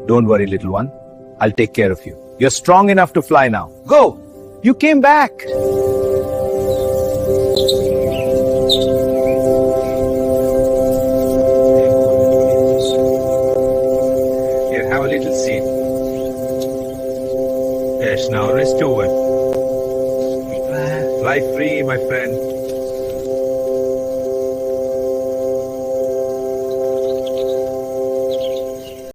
Don't worry, little one. I'll take care of you. You're strong enough to fly now. Go! You came back! Here, have a little seat. Yes, now rest over. Fly free, my friend.